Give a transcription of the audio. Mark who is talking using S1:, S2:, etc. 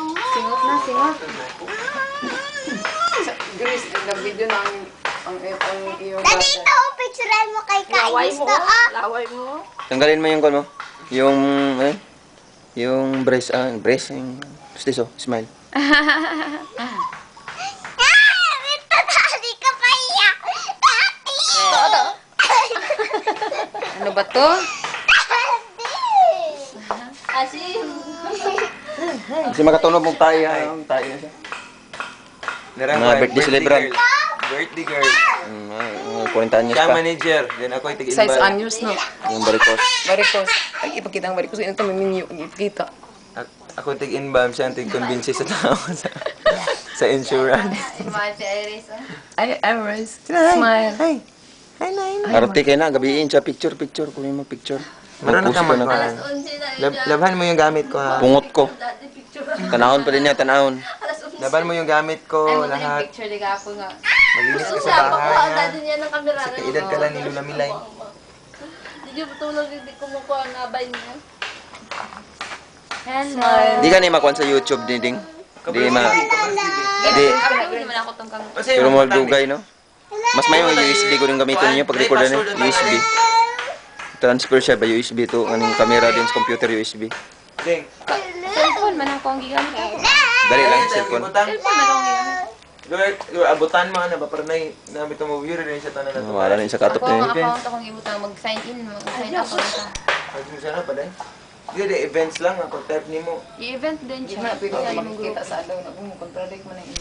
S1: Singot na, singot.
S2: Grace, nag-video na ang iyong
S3: Dito, picturean mo kay
S2: laway
S3: Kainis
S2: mo,
S3: to, ah.
S2: laway mo.
S4: Tanggalin mo yung ano, yung, ano, yung brace, yung pustiso, smile.
S3: Rito, tali ka pa iyak.
S2: Ano ba to?
S1: Asim.
S4: Kasi makatunog mong tayo, tayo na siya. Mga birthday celebrant.
S5: Birthday girl.
S4: 40 anyos
S5: Siya
S4: pa.
S5: manager. Then ako yung
S2: Size
S5: tig-inbal.
S2: anyos, no?
S4: Yung barikos.
S2: Varicose. Ay, ipakita ang varicose. Ito may menu. Ipakita.
S5: Ako yung tig-inbal. Siya ang tig-convince sa tao sa insurance.
S1: Smile si Iris, oh.
S2: Ay, Iris. Smile.
S5: Hi. Hi, Nay.
S4: Arte kayo na, gabiin siya, picture. Kunin mo picture.
S5: Marunong ka
S4: Mag-post ko na.
S5: mag-
S1: Alas 11 na yun.
S5: Labhan mo yung gamit ko, ha?
S4: Pungot ko.
S1: Dati picture.
S4: Tanahon pa din niya, tanahon.
S1: Alas 11.
S5: Laban mo yung gamit
S1: Ay,
S5: ko,
S1: mo din yung
S5: lahat.
S1: picture ni Gapo nga.
S5: Maglinis ka
S1: Gusto
S5: sa
S1: sa
S5: bahay,
S1: pakuha
S5: ha?
S1: dati niya ng kamera.
S5: Sa kaedad ka lang ni Lula Milay.
S1: Hindi mo tulog, hindi kumukuha nga ba niya. Hello.
S4: Di ka na makuha sa YouTube, ding. Di ma... Di.
S1: Hindi naman ako tong kang...
S4: Pero mo dugay, no? Mas may yung USB ko rin gamitin niyo pag recordan niyo. USB. Transfer siya ba USB to? Anong camera din sa computer USB.
S5: Ding.
S1: Cellphone man ako ang gigamit ako.
S4: Dali lang, cellphone.
S1: Cellphone man ako ang gigamit.
S5: Lord, abutan mo, ano ba? Para na bito mo viewer rin siya tanan na to.
S4: Wala na yung sa katop
S1: Ako ang
S4: niya.
S1: account akong ibutang mag-sign in, mag-sign up ako sa.
S5: Pag sana pa dahil. Hindi, events lang. Ako type ni mo.
S1: I-event din siya.
S2: Hindi mo na pwede
S1: Sa
S2: ka
S1: imong
S2: makikita
S1: group.
S2: sa alaw na kung contradict mo na yung